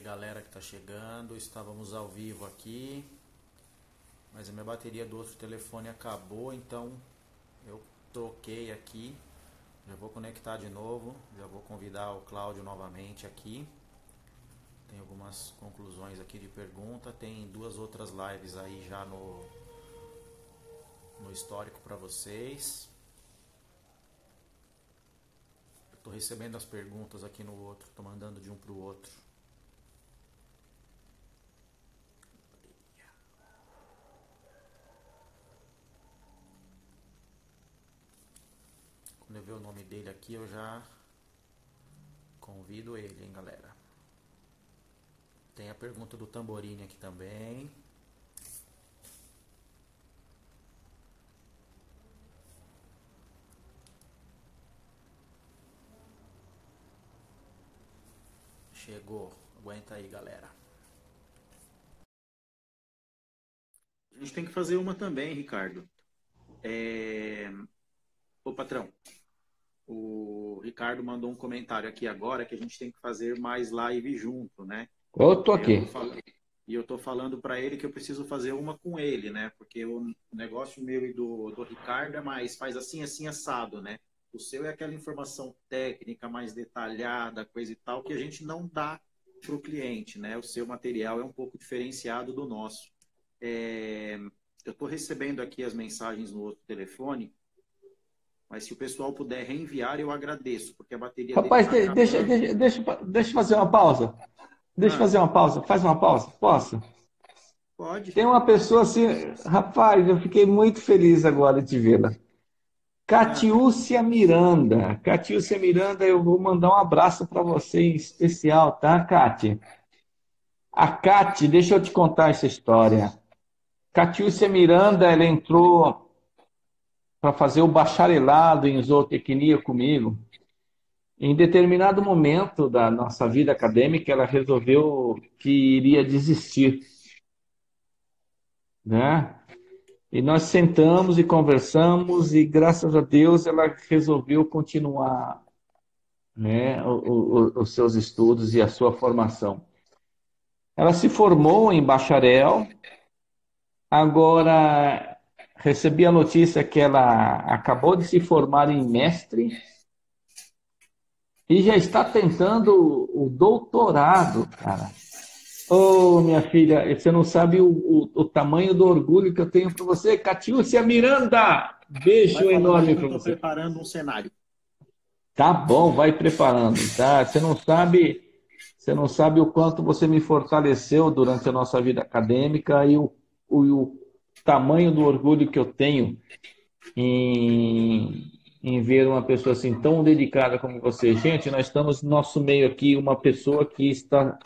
galera que tá chegando. Estávamos ao vivo aqui, mas a minha bateria do outro telefone acabou, então eu troquei aqui. Já vou conectar de novo, já vou convidar o Cláudio novamente aqui. Tem algumas conclusões aqui de pergunta, tem duas outras lives aí já no histórico para vocês. Estou recebendo as perguntas aqui no outro, estou mandando de um para o outro. Quando eu ver o nome dele aqui, eu já convido ele, hein, galera. Tem a pergunta do Tamborini aqui também. Chegou. Aguenta aí, galera. A gente tem que fazer uma também, Ricardo. Ô, patrão, o Ricardo mandou um comentário aqui agora que a gente tem que fazer mais live junto, né? Eu tô aqui. E eu tô falando para ele que eu preciso fazer uma com ele, né? Porque o negócio meu e do Ricardo é mais, faz assim, assim, assado, né? O seu é aquela informação técnica mais detalhada, coisa e tal, que a gente não dá para o cliente, né? O seu material é um pouco diferenciado do nosso. Eu estou recebendo aqui as mensagens no outro telefone, mas se o pessoal puder reenviar, eu agradeço, porque a bateria dele Rapaz, está acabando. deixa eu fazer uma pausa. Deixa eu Ah, fazer uma pausa. Faz uma pausa. Posso? pode. Tem uma pessoa assim, rapaz, eu fiquei muito feliz agora de vê-la. Ah, Catiúcia Miranda. Catiúcia Miranda, eu vou mandar um abraço para você em especial, tá, Cati? A Cati, deixa eu te contar essa história. Catiúcia Miranda, ela entrou para fazer o bacharelado em zootecnia comigo. Em determinado momento da nossa vida acadêmica, ela resolveu que iria desistir, né? E nós sentamos e conversamos e, graças a Deus, ela resolveu continuar, né, os seus estudos e a sua formação. Ela se formou em bacharel, agora recebi a notícia que ela acabou de se formar em mestre e já está tentando o doutorado, cara. Ô, minha filha, você não sabe o tamanho do orgulho que eu tenho por você. Catiúcia Miranda, vai beijo falando aí enorme que eu para estou você. preparando um cenário. Tá bom, vai preparando, tá? Você não sabe o quanto você me fortaleceu durante a nossa vida acadêmica e o tamanho do orgulho que eu tenho em ver uma pessoa assim tão dedicada como você. Gente, nós estamos no nosso meio aqui uma pessoa que está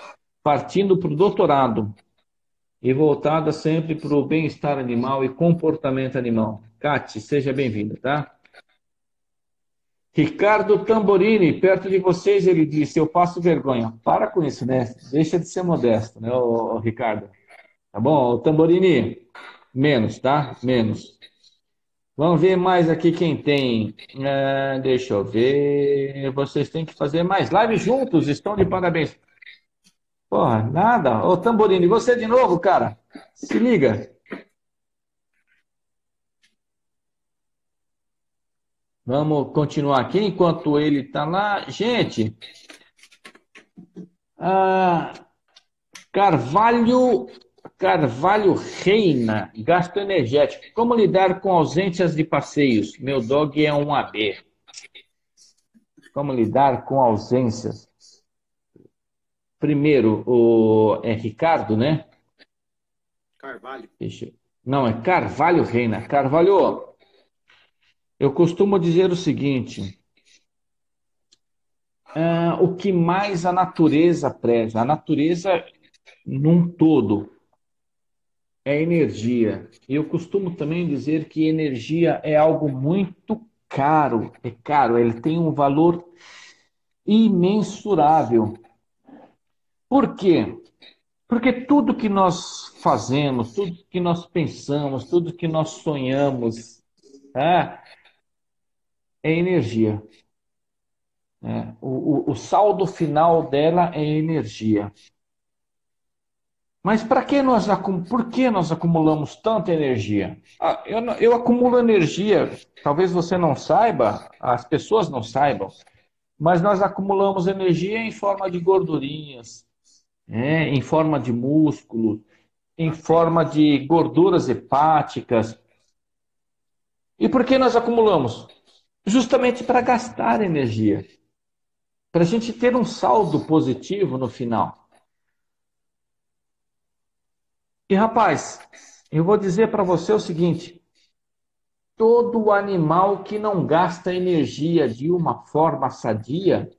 partindo para o doutorado e voltada sempre para o bem-estar animal e comportamento animal. Cati, seja bem-vinda, tá? Ricardo Tamborini, perto de vocês, ele disse: eu passo vergonha. Para com isso, né? Deixa de ser modesto, né, ô Ricardo? Tá bom? Ô, Tamborini, menos, tá? Menos. Vamos ver mais aqui quem tem. Deixa eu ver. Vocês têm que fazer mais lives juntos, estão de parabéns. Porra, nada. Ô, Tamborini, você de novo, cara? Se liga. Vamos continuar aqui enquanto ele está lá. Gente, ah, Carvalho, Carvalho Reina, gasto energético. Como lidar com ausências de passeios? Meu dog é um AB. Como lidar com ausências? Primeiro, é Ricardo, né? Carvalho. Não, é Carvalho Reina. Carvalho, eu costumo dizer o seguinte: o que mais a natureza preza? A natureza num todo é energia. E eu costumo também dizer que energia é algo muito caro. É caro, ele tem um valor imensurável. Por quê? Porque tudo que nós fazemos, tudo que nós pensamos, tudo que nós sonhamos, tá? É energia. Né? O saldo final dela é energia. Mas por que nós acumulamos tanta energia? Eu acumulo energia, talvez você não saiba, as pessoas não saibam, mas nós acumulamos energia em forma de gordurinhas, em forma de músculo, em forma de gorduras hepáticas. E por que nós acumulamos? Justamente para gastar energia, para a gente ter um saldo positivo no final. E rapaz, eu vou dizer para você o seguinte: todo animal que não gasta energia de uma forma sadia,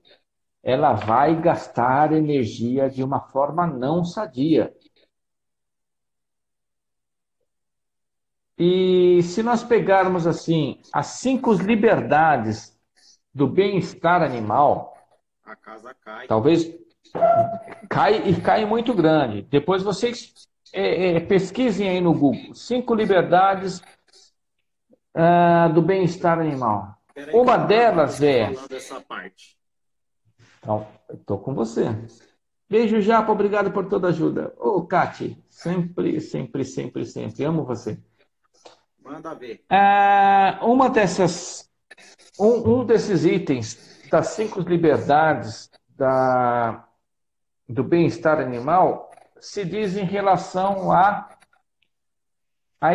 ela vai gastar energia de uma forma não sadia. E se nós pegarmos assim as 5 liberdades do bem-estar animal, A casa cai. talvez cai muito grande. Depois vocês pesquisem aí no Google 5 liberdades do bem-estar animal. Espera aí que eu Uma vou gravar delas você é. falando essa parte. Então, eu estou com você. Beijo, Japa, obrigado por toda a ajuda. Ô, Cati, sempre, sempre, sempre, sempre. Amo você. Manda ver. Um desses itens das 5 liberdades do bem-estar animal se diz em relação à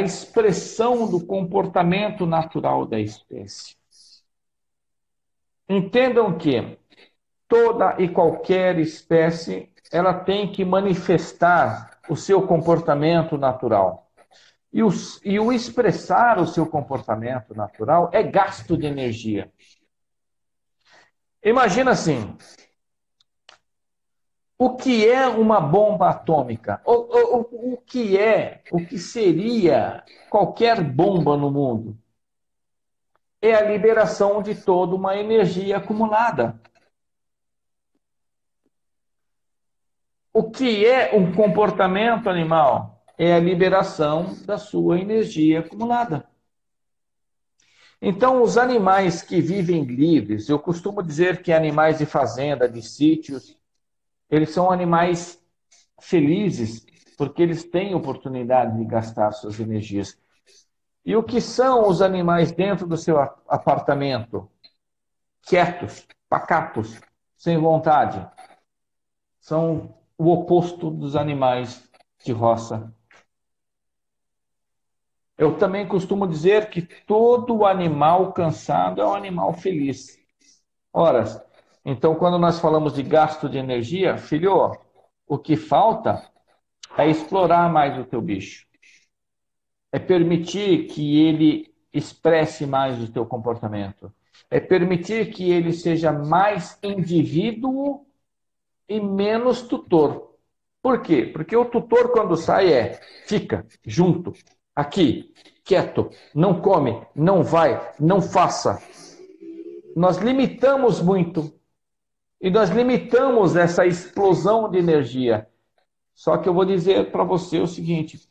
expressão do comportamento natural da espécie. Entendam que toda e qualquer espécie ela tem que manifestar o seu comportamento natural. E o expressar o seu comportamento natural é gasto de energia. Imagina assim, o que é uma bomba atômica? O que seria qualquer bomba no mundo? É a liberação de toda uma energia acumulada. O que é um comportamento animal? É a liberação da sua energia acumulada. Então, os animais que vivem livres, eu costumo dizer que animais de fazenda, de sítios, eles são animais felizes, porque eles têm oportunidade de gastar suas energias. E o que são os animais dentro do seu apartamento? Quietos, pacatos, sem vontade. São o oposto dos animais de roça. Eu também costumo dizer que todo animal cansado é um animal feliz. Ora, então quando nós falamos de gasto de energia, filho, o que falta é explorar mais o teu bicho. É permitir que ele expresse mais o teu comportamento. É permitir que ele seja mais indivíduo e menos tutor. Por quê? Porque o tutor, quando sai, fica junto, aqui, quieto, não come, não vai, não faça. Nós limitamos muito. E nós limitamos essa explosão de energia. Só que eu vou dizer para você o seguinte: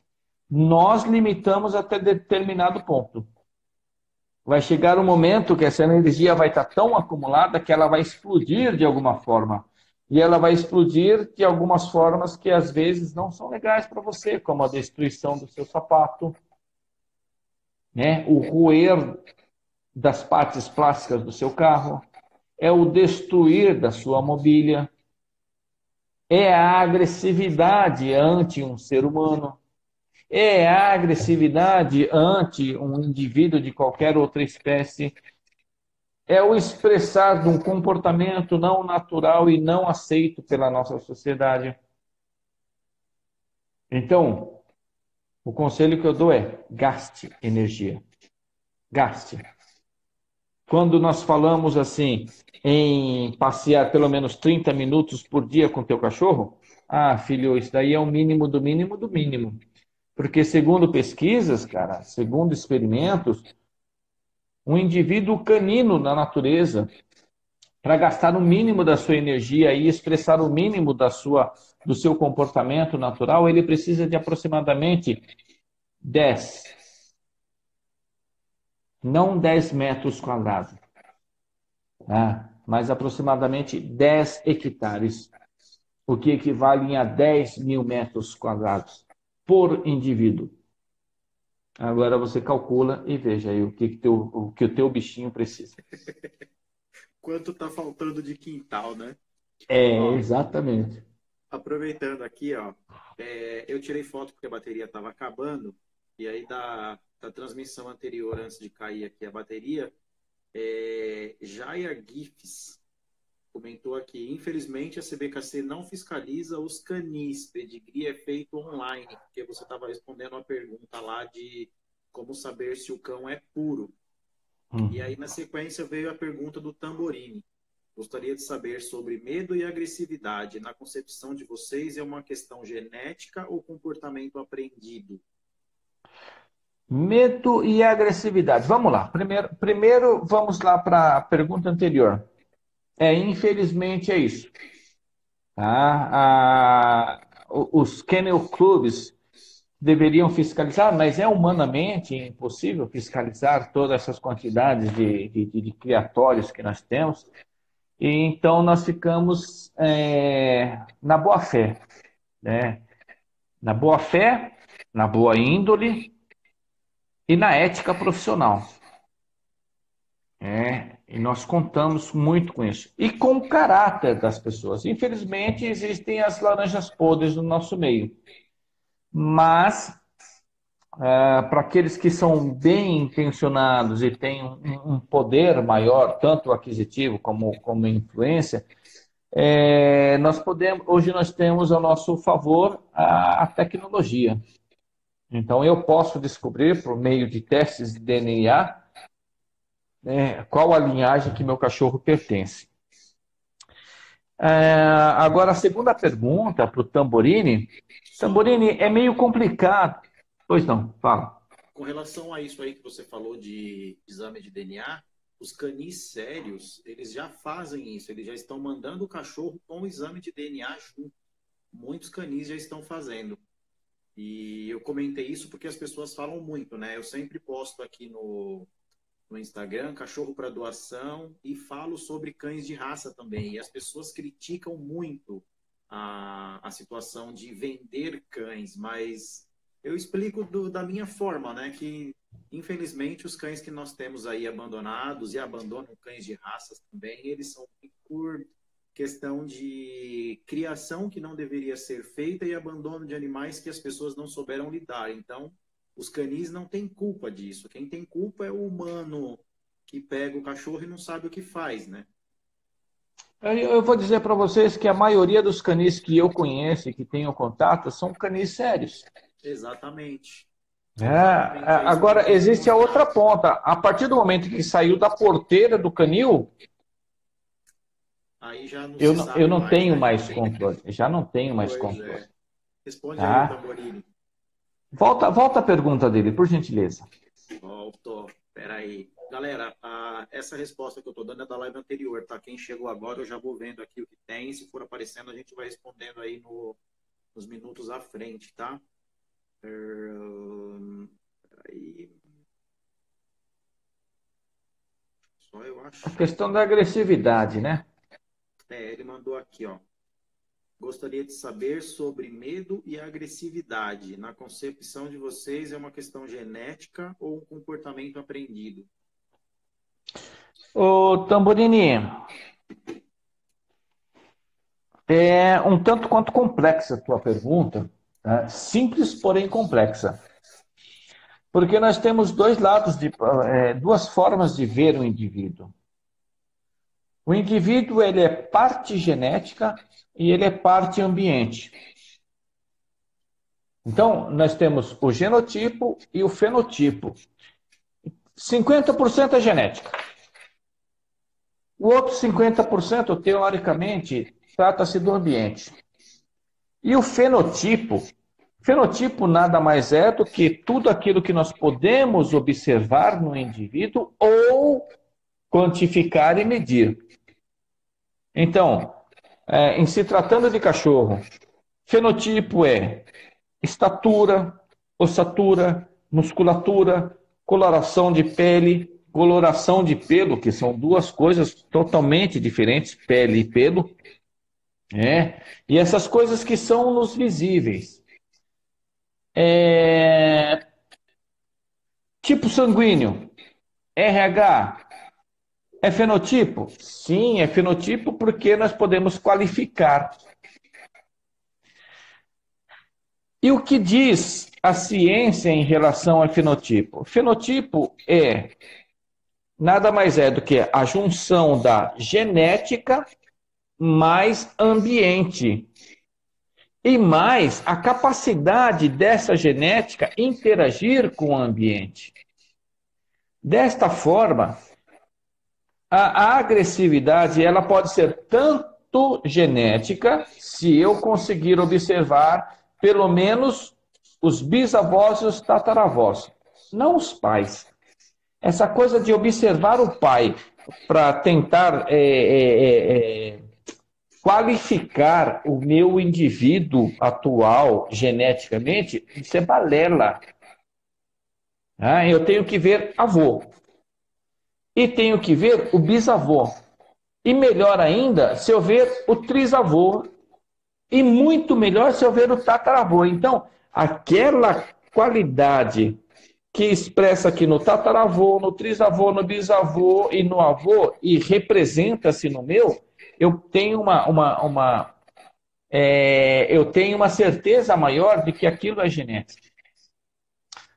nós limitamos até determinado ponto. Vai chegar um momento que essa energia vai estar tão acumulada que ela vai explodir de alguma forma. E ela vai explodir de algumas formas que às vezes não são legais para você, como a destruição do seu sapato, né? O roer das partes plásticas do seu carro, é o destruir da sua mobília, é a agressividade ante um ser humano, é a agressividade ante um indivíduo de qualquer outra espécie, é o expressar de um comportamento não natural e não aceito pela nossa sociedade. Então, o conselho que eu dou é: gaste energia. Gaste. Quando nós falamos assim em passear pelo menos 30 minutos por dia com teu cachorro, filho, isso daí é o mínimo do mínimo do mínimo. Porque segundo pesquisas, cara, segundo experimentos, um indivíduo canino na natureza, para gastar o mínimo da sua energia e expressar o mínimo do seu comportamento natural, ele precisa de aproximadamente 10, não 10 metros quadrados, mas aproximadamente 10 hectares. o que equivale a 10 mil metros quadrados por indivíduo. Agora você calcula e veja aí o que o teu bichinho precisa. Quanto tá faltando de quintal, né? É, Ó, exatamente. aproveitando aqui, ó, eu tirei foto porque a bateria estava acabando, e aí da transmissão anterior, antes de cair aqui a bateria, Jaya GIFs comentou aqui, infelizmente a CBKC não fiscaliza os canis, pedigree é feito online, porque você estava respondendo uma pergunta lá de como saber se o cão é puro. E aí na sequência veio a pergunta do Tamborini. Gostaria de saber sobre medo e agressividade. Na concepção de vocês, é uma questão genética ou comportamento aprendido? Medo e agressividade. Vamos lá. Primeiro vamos lá para a pergunta anterior. Infelizmente é isso. Tá? Os kennel clubs deveriam fiscalizar, mas é humanamente impossível fiscalizar todas essas quantidades de criatórios que nós temos. E então nós ficamos na boa fé, né? Na boa fé, na boa índole e na ética profissional. E nós contamos muito com isso. E com o caráter das pessoas. Infelizmente, existem as laranjas podres no nosso meio. Mas, para aqueles que são bem intencionados e têm um poder maior, tanto aquisitivo como influência, hoje nós temos ao nosso favor a tecnologia. Então, eu posso descobrir, por meio de testes de DNA, qual a linhagem que meu cachorro pertence. Agora, a segunda pergunta para o Tamborini. Tamborini, é meio complicado. Pois não, fala. Com relação a isso aí que você falou de exame de DNA, os canis sérios, eles já fazem isso, eles já estão mandando o cachorro com o exame de DNA junto. Muitos canis já estão fazendo. E eu comentei isso porque as pessoas falam muito, né? Eu sempre posto aqui no Instagram, cachorro para doação, e falo sobre cães de raça também. E as pessoas criticam muito a situação de vender cães, mas eu explico da minha forma, né? Que, infelizmente, os cães que nós temos aí abandonados e abandonam cães de raças também, eles são por questão de criação que não deveria ser feita e abandono de animais que as pessoas não souberam lidar. Então, os canis não têm culpa disso. Quem tem culpa é o humano que pega o cachorro e não sabe o que faz, né? Eu vou dizer para vocês que a maioria dos canis que eu conheço e que tenho contato são canis sérios. Exatamente. Agora, existe a outra ponta. A partir do momento que saiu da porteira do canil, aí já não eu não tenho mais controle. Já não tenho mais controle. Responde aí, Tamborini. Volta a pergunta dele, por gentileza. Voltou. Peraí. Galera, essa resposta que eu estou dando é da live anterior, tá? Quem chegou agora, eu já vou vendo aqui o que tem. Se for aparecendo, a gente vai respondendo aí nos minutos à frente, tá? Peraí. Só eu acho. A questão da agressividade, né? Ele mandou aqui, ó. Gostaria de saber sobre medo e agressividade. Na concepção de vocês, é uma questão genética ou um comportamento aprendido? Ô, Tamborini, é um tanto quanto complexa a tua pergunta, tá? Simples, porém complexa. Porque nós temos dois lados, duas formas de ver o indivíduo. O indivíduo, ele é parte genética e ele é parte ambiente. Então, nós temos o genotipo e o fenotipo. 50% é genética. O outro 50%, teoricamente, trata-se do ambiente. E o fenotipo nada mais é do que tudo aquilo que nós podemos observar no indivíduo ou quantificar e medir. Então, em se tratando de cachorro, fenotipo é estatura, ossatura, musculatura, coloração de pele, coloração de pelo, que são duas coisas totalmente diferentes, pele e pelo. né? E essas coisas que são nos visíveis. Tipo sanguíneo, RH, é fenotipo? Sim, é fenotipo porque nós podemos qualificar. E o que diz a ciência em relação ao fenotipo? Fenotipo nada mais é do que a junção da genética mais ambiente. E mais a capacidade dessa genética interagir com o ambiente. Desta forma, a agressividade ela pode ser tanto genética, se eu conseguir observar pelo menos os bisavós e os tataravós, não os pais. Essa coisa de observar o pai para tentar qualificar o meu indivíduo atual geneticamente, isso é balela. Eu tenho que ver avô. E tenho que ver o bisavô. E melhor ainda, se eu ver o trisavô. E muito melhor se eu ver o tataravô. Então, aquela qualidade que expressa aqui no tataravô, no trisavô, no bisavô e no avô, e representa-se no meu, eu tenho eu tenho uma certeza maior de que aquilo é genético.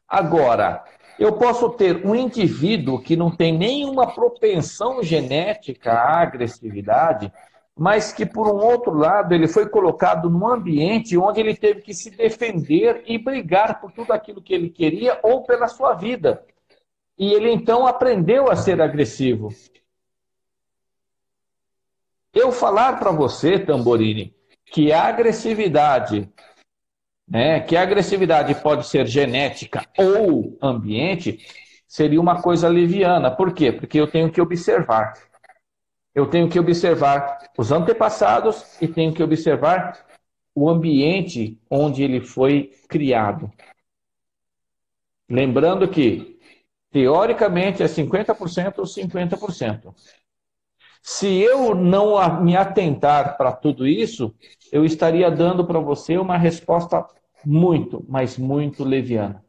Agora, eu posso ter um indivíduo que não tem nenhuma propensão genética à agressividade, mas que, por um outro lado, ele foi colocado num ambiente onde ele teve que se defender e brigar por tudo aquilo que ele queria ou pela sua vida. E ele, então, aprendeu a ser agressivo. Eu falar para você, Tamborini, que a agressividade pode ser genética ou ambiente, seria uma coisa leviana. Por quê? Porque eu tenho que observar. Eu tenho que observar os antepassados e tenho que observar o ambiente onde ele foi criado. Lembrando que, teoricamente, é 50% ou 50%. Se eu não me atentar para tudo isso, eu estaria dando para você uma resposta muito, mas muito leviana.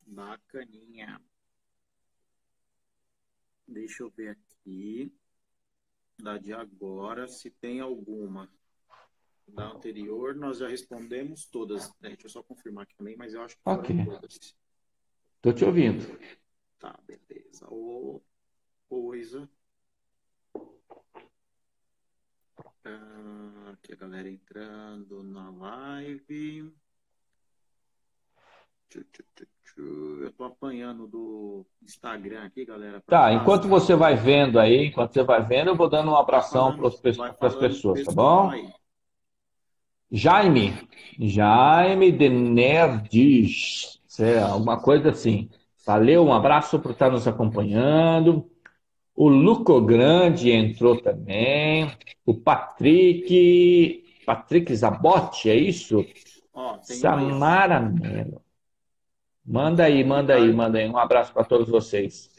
Bacaninha. Deixa eu ver aqui. Da de agora, se tem alguma. Da anterior, nós já respondemos todas. Deixa eu só confirmar aqui também, mas eu acho que foram todas. Estou te ouvindo. Tá, beleza. Ô, coisa. Aqui a galera entrando na live. Eu tô apanhando do Instagram aqui, galera. Tá, enquanto você vai vendo aí, eu vou dando um abração para as pessoas, tá bom? Aí. Jaime de Nerds, alguma coisa assim. Valeu, um abraço por estar nos acompanhando. O Luco Grande entrou também. O Patrick Zabotti, é isso? Samara Melo. Manda aí. Um abraço para todos vocês.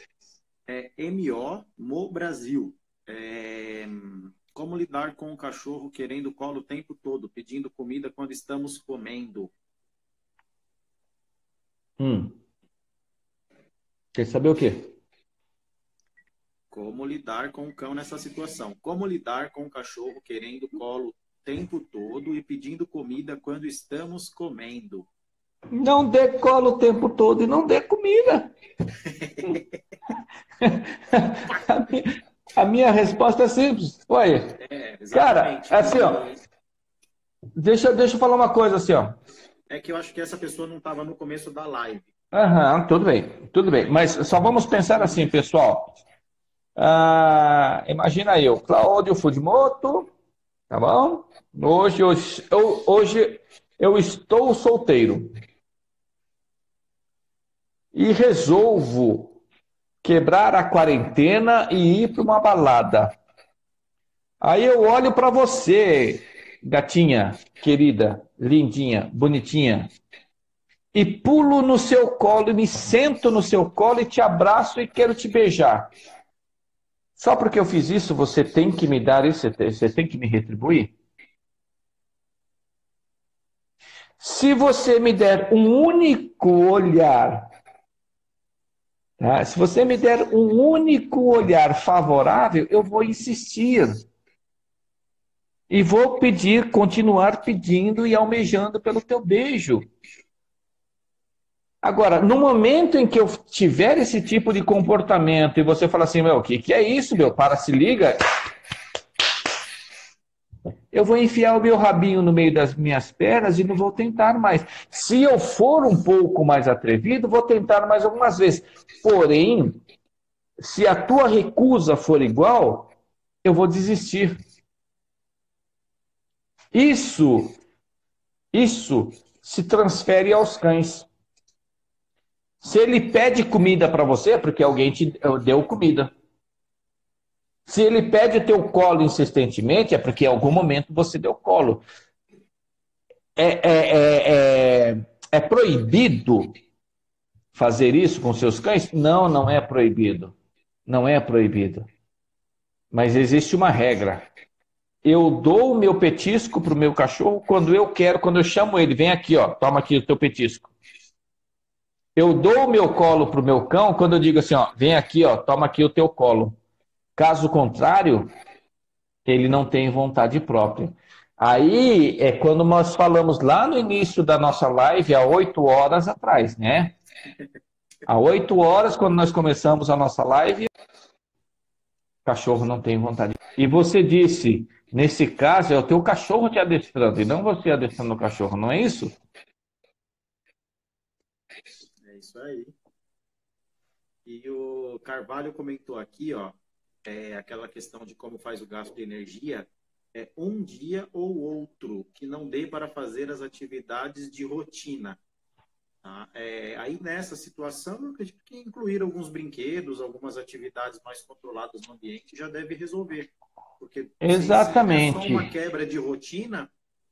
MO Brasil. Como lidar com o cachorro querendo colo o tempo todo, pedindo comida quando estamos comendo? Quer saber o quê? Como lidar com o cão nessa situação? Como lidar com o cachorro querendo colo o tempo todo e pedindo comida quando estamos comendo? Não dê colo o tempo todo e não dê comida. A minha resposta é simples. Olha, cara, assim, ó. Deixa eu falar uma coisa assim, ó. É que eu acho que essa pessoa não estava no começo da live. Tudo bem. Mas só vamos pensar assim, pessoal. Imagina eu, Cláudio Fudimoto, tá bom? Hoje eu estou solteiro. E resolvo quebrar a quarentena e ir para uma balada. Aí eu olho para você, gatinha, querida, lindinha, bonitinha, e pulo no seu colo, e me sento no seu colo e te abraço e quero te beijar. Só porque eu fiz isso, você tem que me dar isso, você tem que me retribuir? Se você me der um único olhar, tá? Se você me der um único olhar favorável, eu vou insistir. E vou pedir, continuar pedindo e almejando pelo teu beijo. Agora, no momento em que eu tiver esse tipo de comportamento e você fala assim, meu, o que é isso, meu? Para, se liga. Eu vou enfiar o meu rabinho no meio das minhas pernas e não vou tentar mais. Se eu for um pouco mais atrevido, vou tentar mais algumas vezes. Porém, se a tua recusa for igual, eu vou desistir. Isso se transfere aos cães. Se ele pede comida para você, é porque alguém te deu comida. Se ele pede o teu colo insistentemente, é porque em algum momento você deu colo. É proibido fazer isso com seus cães? Não, não é proibido. Não é proibido. Mas existe uma regra. Eu dou o meu petisco para o meu cachorro quando eu quero, quando eu chamo ele, vem aqui, ó, toma aqui o teu petisco. Eu dou o meu colo para o meu cão quando eu digo assim, ó, vem aqui, ó, toma aqui o teu colo. Caso contrário, ele não tem vontade própria. Aí é quando nós falamos lá no início da nossa live, há 8 horas atrás, né? Há 8 horas, quando nós começamos a nossa live, o cachorro não tem vontade. E você disse, nesse caso, é o teu cachorro te adestrando, e não você adestrando o cachorro, não é isso? É isso aí. E o Carvalho comentou aqui, ó, aquela questão de como faz o gasto de energia, é um dia ou outro que não dê para fazer as atividades de rotina. Tá? Aí nessa situação, eu acredito que incluir alguns brinquedos, algumas atividades mais controladas no ambiente já deve resolver. Porque se é só uma Exatamente. quebra de rotina,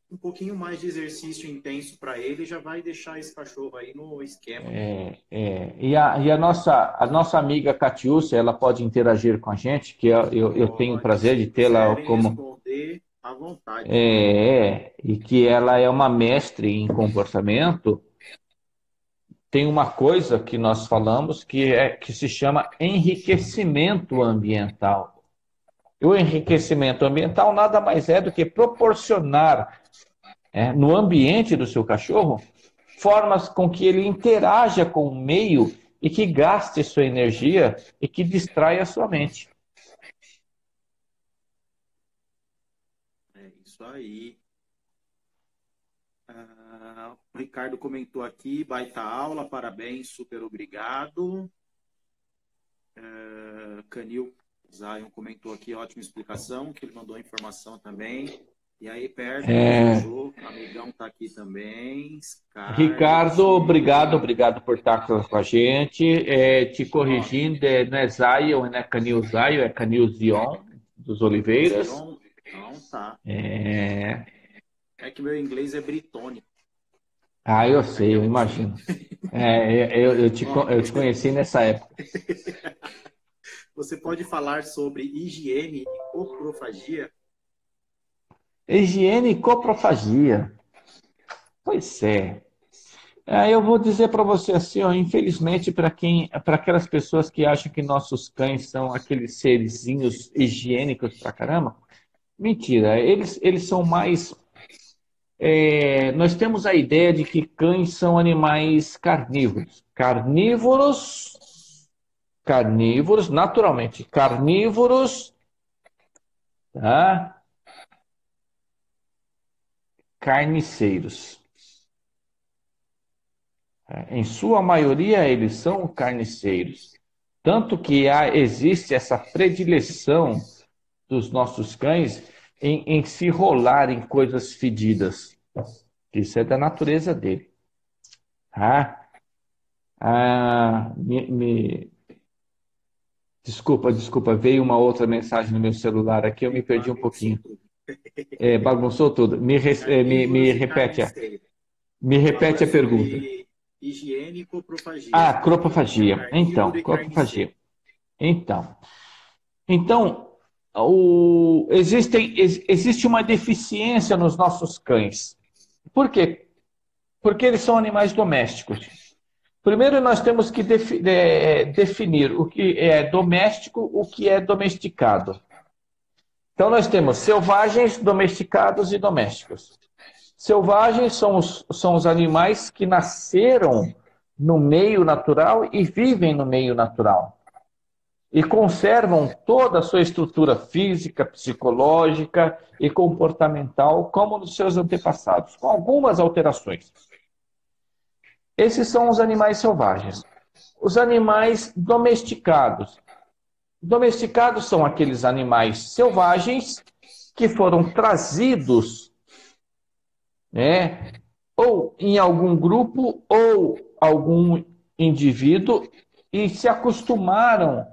um pouquinho mais de exercício intenso para ele já vai deixar esse cachorro aí no esquema. E a nossa amiga Catiúcia, ela pode interagir com a gente, que eu tenho o Pode, prazer de se tê-la quiserem como. responder à vontade. E que ela é uma mestre em comportamento. Tem uma coisa que nós falamos que se chama enriquecimento ambiental. E o enriquecimento ambiental nada mais é do que proporcionar no ambiente do seu cachorro formas com que ele interaja com o meio e que gaste sua energia e que distraia a sua mente. É isso aí. O Ricardo comentou aqui, baita aula, parabéns, super obrigado. Canil Zion comentou aqui, ótima explicação, que ele mandou a informação também. E aí, perto, o amigão está aqui também. Ricardo, obrigado por estar com a gente. Te corrigindo, não é Zion, não é Canil Zion, é Canil Zion, dos Oliveiras. Zion, então tá. É que meu inglês é britônico. Eu sei, eu imagino. Eu te conheci nessa época. Você pode falar sobre higiene e coprofagia? Higiene e coprofagia. Pois é. Eu vou dizer para você assim, ó, infelizmente, para aquelas pessoas que acham que nossos cães são aqueles serizinhos higiênicos pra caramba, mentira. Eles são mais. Nós temos a ideia de que cães são animais carnívoros. Carnívoros, naturalmente, carnívoros, tá? Carniceiros. Em sua maioria, eles são carniceiros. Tanto que existe essa predileção dos nossos cães em se rolar em coisas fedidas. Isso é da natureza dele. Desculpa, veio uma outra mensagem no meu celular aqui, eu me perdi um pouquinho. Bagunçou tudo. Me repete. Me repete a pergunta. Higiene e coprofagia. Coprofagia. Então, coprofagia. Então, Então, existe uma deficiência nos nossos cães. Por quê? Porque eles são animais domésticos. Primeiro, nós temos que definir o que é doméstico, o que é domesticado. Então, nós temos selvagens, domesticados e domésticos. Selvagens são os animais que nasceram no meio natural e vivem no meio natural. E conservam toda a sua estrutura física, psicológica e comportamental, como nos seus antepassados, com algumas alterações. Esses são os animais selvagens. Os animais domesticados. Domesticados são aqueles animais selvagens que foram trazidos, né, ou em algum grupo ou algum indivíduo e se acostumaram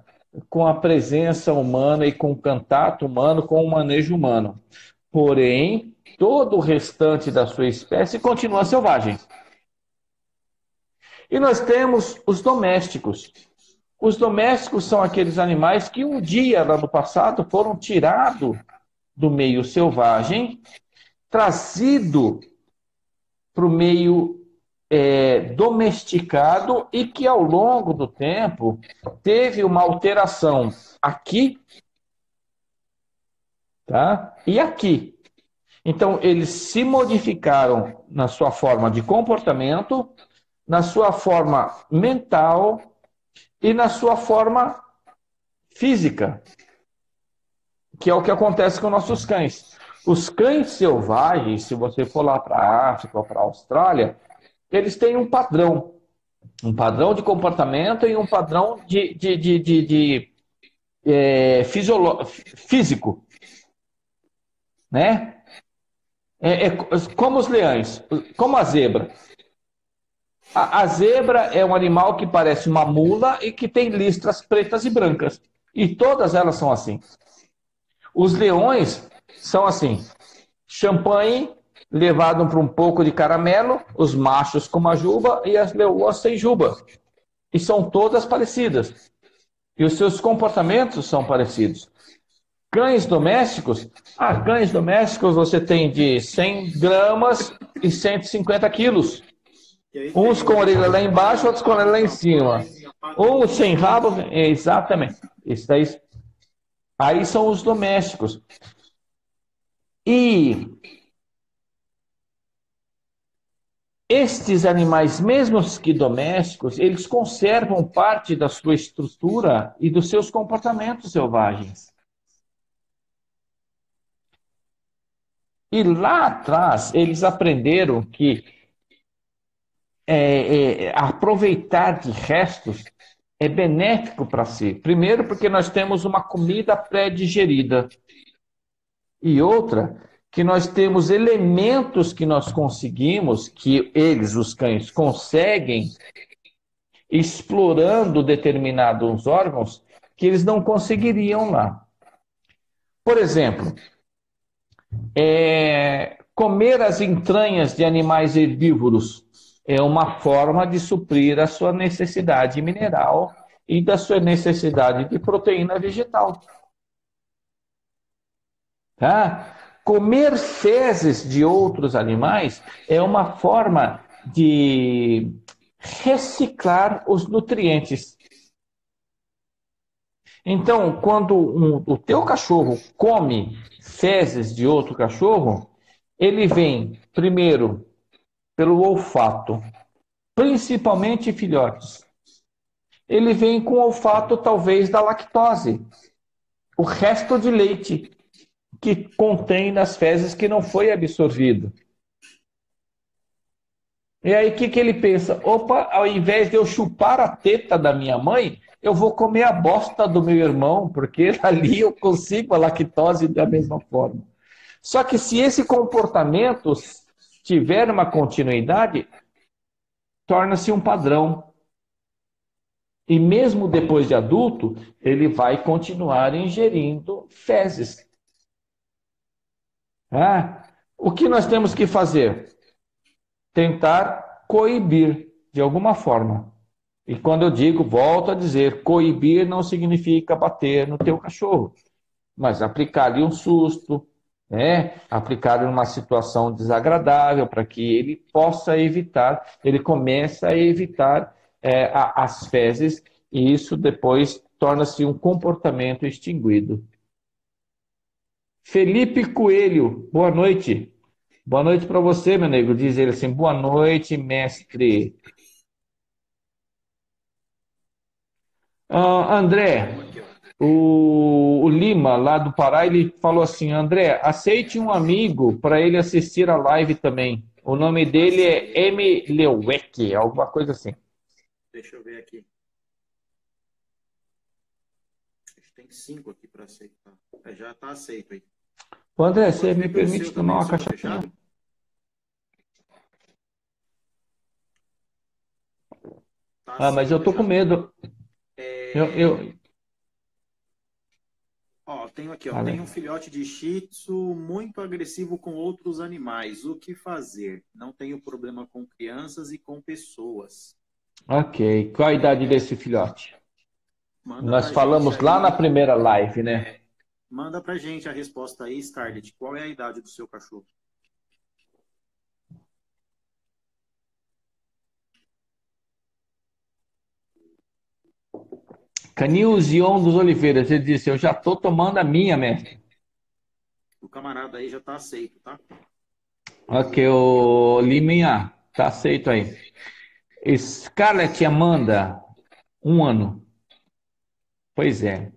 com a presença humana e com o contato humano, com o manejo humano. Porém, todo o restante da sua espécie continua selvagem. E nós temos os domésticos. Os domésticos são aqueles animais que um dia, lá no passado, foram tirados do meio selvagem, trazido para o meio domesticado e que, ao longo do tempo, teve uma alteração aqui, tá? E aqui. Então, eles se modificaram na sua forma de comportamento, na sua forma mental e na sua forma física, que é o que acontece com nossos cães. Os cães selvagens, se você for lá para a África ou para a Austrália, eles têm um padrão de comportamento e um padrão físico, né? Como os leões, como a zebra. A zebra é um animal que parece uma mula e que tem listras pretas e brancas. E todas elas são assim. Os leões são assim. Champanhe levado para um pouco de caramelo, os machos com uma juba e as leoas sem juba. E são todas parecidas. E os seus comportamentos são parecidos. Cães domésticos? Cães domésticos você tem de 100 gramas e 150 quilos. Uns com a orelha lá embaixo, outros com a orelha lá em cima. Uns sem rabo, exatamente. Isso aí são os domésticos. E estes animais, mesmo que domésticos, eles conservam parte da sua estrutura e dos seus comportamentos selvagens. E lá atrás, eles aprenderam que aproveitar de restos é benéfico para si. Primeiro, porque nós temos uma comida pré-digerida. E outra, que nós temos elementos que nós conseguimos, que eles, os cães, conseguem, explorando determinados órgãos, que eles não conseguiriam lá. Por exemplo, comer as entranhas de animais herbívoros é uma forma de suprir a sua necessidade mineral e da sua necessidade de proteína vegetal. Tá? Comer fezes de outros animais é uma forma de reciclar os nutrientes. Então, quando o teu cachorro come fezes de outro cachorro, ele vem primeiro pelo olfato, principalmente filhotes. Ele vem com o olfato talvez da lactose, o resto de leite que contém nas fezes que não foi absorvido. E aí o que ele pensa? Opa, ao invés de eu chupar a teta da minha mãe, eu vou comer a bosta do meu irmão, porque ali eu consigo a lactose da mesma forma. Só que se esse comportamento tiver uma continuidade, torna-se um padrão. E mesmo depois de adulto, ele vai continuar ingerindo fezes. O que nós temos que fazer? Tentar coibir de alguma forma. E quando eu digo, volto a dizer, coibir não significa bater no teu cachorro, mas aplicar-lhe um susto, né? Aplicar-lhe uma situação desagradável para que ele possa evitar, ele começa a evitar as fezes e isso depois torna-se um comportamento extinguido. Felipe Coelho, boa noite. Boa noite para você, meu nego. Diz ele assim, boa noite, mestre. André, o Lima, lá do Pará, ele falou assim, André, aceite um amigo para ele assistir a live também. O nome dele é M. Leuec, alguma coisa assim. Deixa eu ver aqui. Tem 5 aqui para aceitar. Já está aceito aí. Ô, André, você me permite tomar uma cachaça? Tá mas eu tô com medo. Tenho aqui, ó. Tem um filhote de Shih Tzu muito agressivo com outros animais. O que fazer? Não tenho problema com crianças e com pessoas. Ok. Qual a idade desse filhote? Nós falamos lá na primeira live, né? Manda pra gente a resposta aí, Scarlett. Qual é a idade do seu cachorro? Canil Zion dos Oliveiras, ele disse, eu já estou tomando a minha, mestre. O camarada aí já está aceito, tá? Ok, o Liminha, tá aceito aí. Scarlett Amanda, 1 ano. Pois é.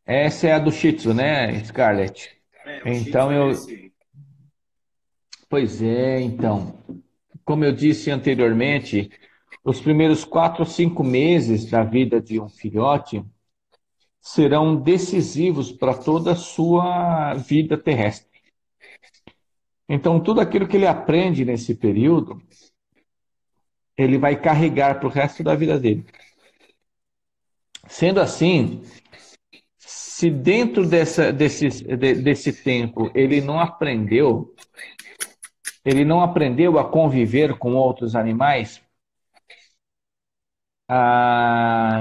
Essa é a do Shih Tzu, né, Scarlett? Então eu... Pois é, então. Como eu disse anteriormente, os primeiros 4 ou 5 meses da vida de um filhote serão decisivos para toda a sua vida terrestre. Então, tudo aquilo que ele aprende nesse período, ele vai carregar para o resto da vida dele. Sendo assim, se dentro desse tempo ele não aprendeu a conviver com outros animais,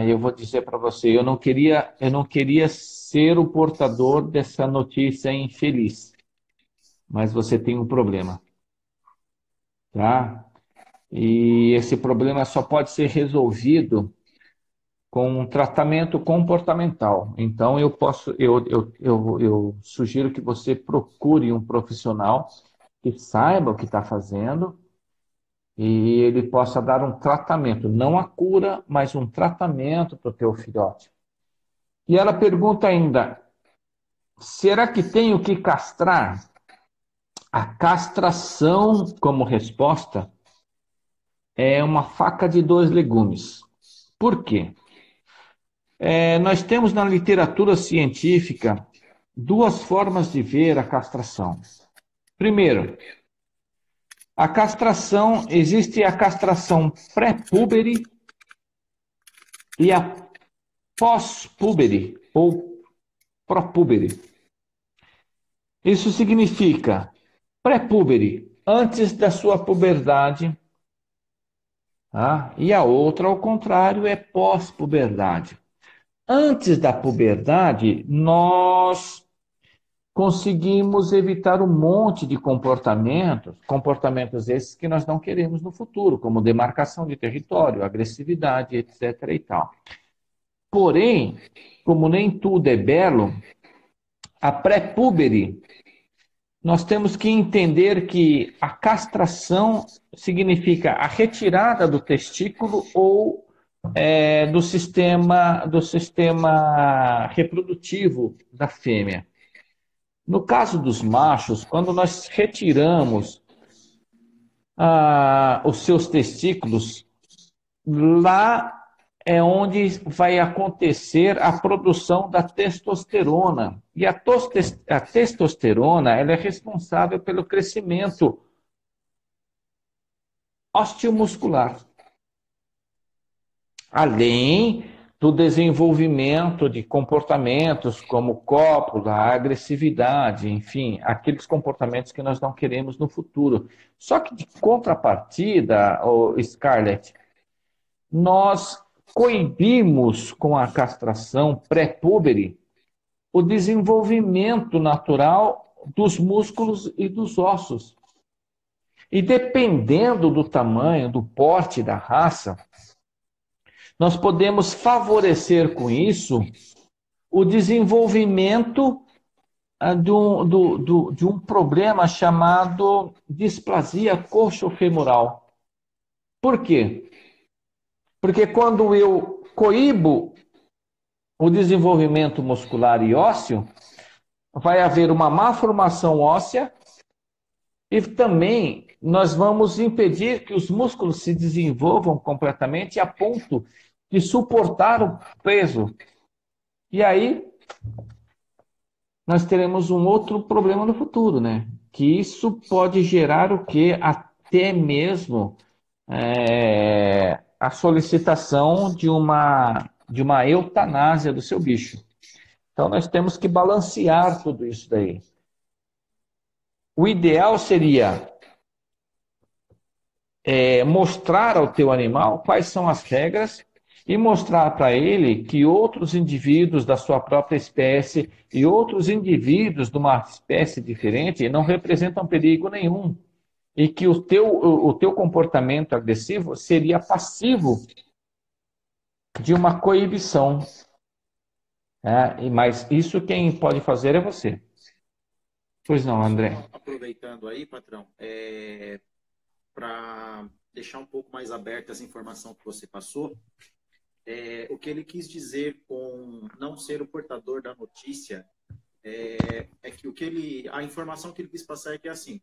eu vou dizer para você, eu não queria ser o portador dessa notícia infeliz, mas você tem um problema, tá? E esse problema só pode ser resolvido com um tratamento comportamental. Então eu sugiro que você procure um profissional que saiba o que está fazendo e ele possa dar um tratamento, não a cura, mas um tratamento para o teu filhote. E ela pergunta ainda, será que tenho que castrar? A castração, como resposta, é uma faca de 2 legumes. Por quê? Nós temos na literatura científica 2 formas de ver a castração. Primeiro, a castração, existe a castração pré-púbere e a pós-púbere ou pró-púbere. Isso significa pré-púbere, antes da sua puberdade, tá? E a outra, ao contrário, é pós-puberdade. Antes da puberdade, nós conseguimos evitar um monte de comportamentos esses que nós não queremos no futuro, como demarcação de território, agressividade, etc. e tal. Porém, como nem tudo é belo, a pré-púbere, nós temos que entender que a castração significa a retirada do testículo ou do sistema reprodutivo da fêmea. No caso dos machos, quando nós retiramos os seus testículos, lá é onde vai acontecer a produção da testosterona. E a testosterona ela é responsável pelo crescimento osteomuscular. Além do desenvolvimento de comportamentos como cópula, agressividade, enfim, aqueles comportamentos que nós não queremos no futuro. Só que de contrapartida, Scarlett, nós coibimos com a castração pré-púbere o desenvolvimento natural dos músculos e dos ossos. E dependendo do tamanho, do porte da raça, nós podemos favorecer com isso o desenvolvimento de um problema chamado displasia coxofemoral. Por quê? Porque quando eu coíbo o desenvolvimento muscular e ósseo, vai haver uma má formação óssea e também nós vamos impedir que os músculos se desenvolvam completamente a ponto de suportar o peso. E aí nós teremos um outro problema no futuro, né? Que isso pode gerar o quê? Até mesmo a solicitação de uma eutanásia do seu bicho. Então nós temos que balancear tudo isso daí. O ideal seria mostrar ao teu animal quais são as regras e mostrar para ele que outros indivíduos da sua própria espécie e outros indivíduos de uma espécie diferente não representam perigo nenhum. E que o teu comportamento agressivo seria passivo de uma coibição. Mas isso quem pode fazer é você. Pois não, André. Aproveitando aí, patrão, para deixar um pouco mais aberta essa informação que você passou, o que ele quis dizer com não ser o portador da notícia que a informação que ele quis passar é que assim,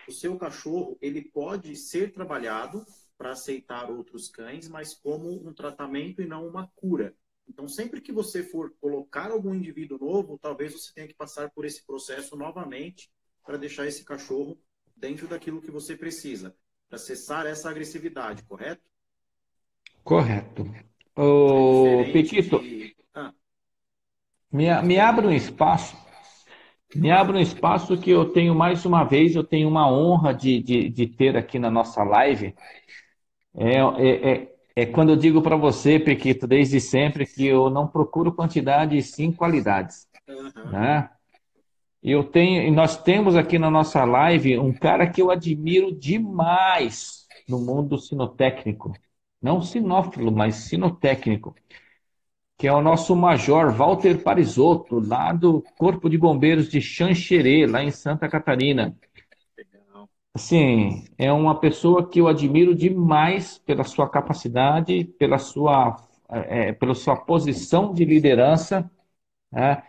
o seu cachorro ele pode ser trabalhado para aceitar outros cães, mas como um tratamento e não uma cura. Então, sempre que você for colocar algum indivíduo novo, talvez você tenha que passar por esse processo novamente para deixar esse cachorro dentro daquilo que você precisa, para cessar essa agressividade, correto? Correto. Ô, Pequito, me abre um espaço. Me abre um espaço que eu tenho mais uma vez, eu tenho uma honra de ter aqui na nossa live. Quando eu digo para você, Pequito, desde sempre, que eu não procuro quantidade e sim qualidades. Né? E nós temos aqui na nossa live um cara que eu admiro demais no mundo sinotécnico. Não sinófilo, mas sinotécnico. Que é o nosso Major Walter Parisotto, lá do Corpo de Bombeiros de Xanxerê, lá em Santa Catarina. Assim, é uma pessoa que eu admiro demais pela sua capacidade, pela sua posição de liderança, né?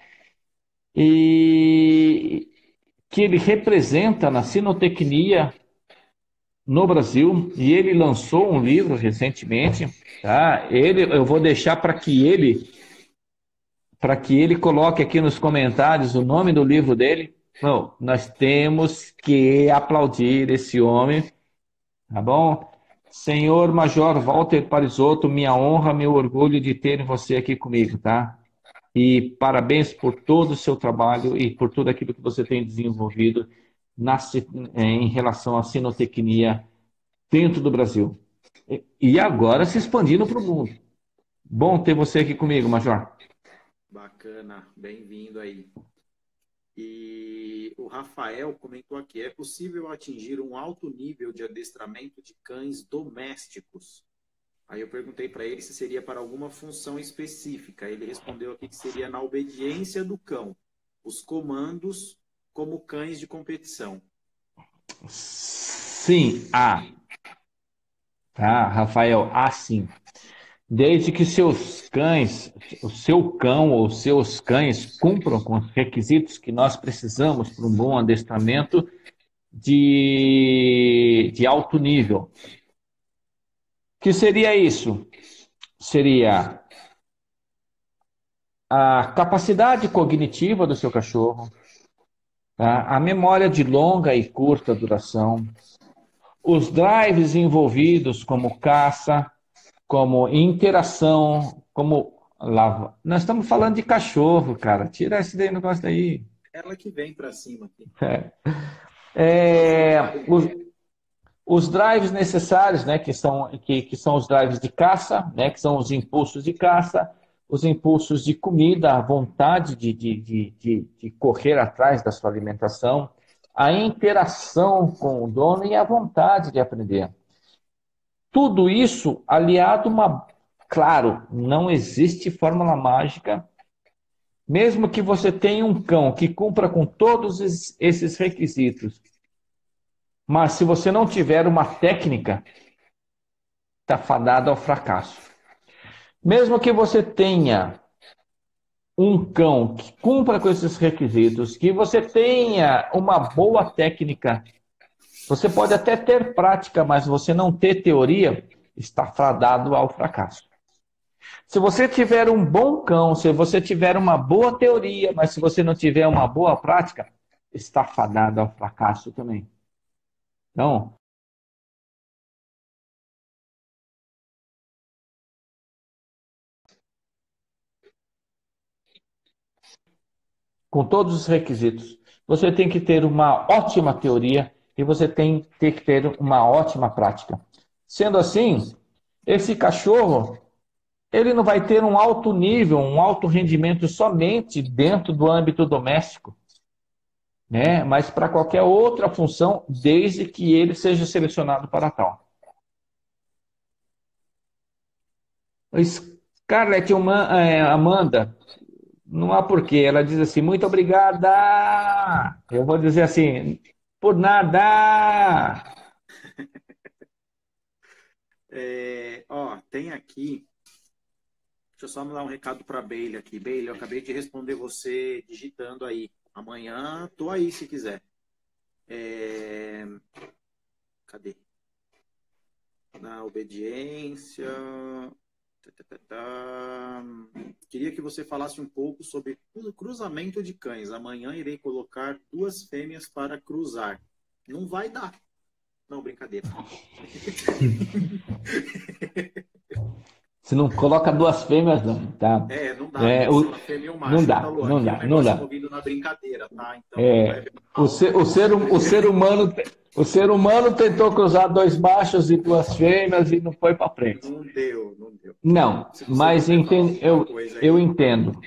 E que ele representa na sinotecnia no Brasil, e ele lançou um livro recentemente, tá? Eu vou deixar para que ele coloque aqui nos comentários o nome do livro dele. Não, nós temos que aplaudir esse homem, tá bom? Senhor Major Walter Parisotto, minha honra, meu orgulho de ter você aqui comigo, tá? E parabéns por todo o seu trabalho e por tudo aquilo que você tem desenvolvido em relação à sinotecnia dentro do Brasil. E agora se expandindo para o mundo. Bom ter você aqui comigo, Major. Bacana, bem-vindo aí. E o Rafael comentou aqui, é possível atingir um alto nível de adestramento de cães domésticos? Aí eu perguntei para ele se seria para alguma função específica. Ele respondeu aqui que seria na obediência do cão, os comandos como cães de competição. Sim, tá, Rafael, sim. Desde que seus cães, o seu cão ou seus cães cumpram com os requisitos que nós precisamos para um bom adestramento de alto nível. Que seria isso? Seria a capacidade cognitiva do seu cachorro, tá? A memória de longa e curta duração, os drives envolvidos como caça, como interação, como lava. Nós estamos falando de cachorro, cara. Tira esse negócio daí. Ela que vem para cima aqui. Os drives necessários, né, que são os drives de caça, né, que são os impulsos de caça, os impulsos de comida, a vontade de correr atrás da sua alimentação, a interação com o dono e a vontade de aprender. Tudo isso aliado a uma... Claro, não existe fórmula mágica. Mesmo que você tenha um cão que cumpra com todos esses requisitos, mas se você não tiver uma técnica, está fadado ao fracasso. Mesmo que você tenha um cão que cumpra com esses requisitos, que você tenha uma boa técnica, você pode até ter prática, mas você não ter teoria, está fadado ao fracasso. Se você tiver um bom cão, se você tiver uma boa teoria, mas se você não tiver uma boa prática, está fadado ao fracasso também. Então, com todos os requisitos, você tem que ter uma ótima teoria e você tem que ter uma ótima prática. Sendo assim, esse cachorro, ele não vai ter um alto nível, um alto rendimento somente dentro do âmbito doméstico, né? Mas para qualquer outra função, desde que ele seja selecionado para tal. Scarlett Amanda, não há porquê. Ela diz assim, muito obrigada. Eu vou dizer assim, por nada. Tem aqui. Deixa eu só mandar um recado para a Bailey aqui. Bailey, eu acabei de responder você digitando aí. Amanhã tô aí se quiser. Cadê? Na obediência. Queria que você falasse um pouco sobre o cruzamento de cães. Amanhã irei colocar 2 fêmeas para cruzar. Não vai dar. Não, brincadeira. Se não coloca 2 fêmeas, não, tá? Não dá. Uma fêmea e um macho. Não dá, tá, não dá, é um não dá. envolvido na brincadeira, tá? Então, o ser humano tentou cruzar 2 machos e 2 fêmeas e não foi para frente. Não deu, não deu. Não, mas eu entendo.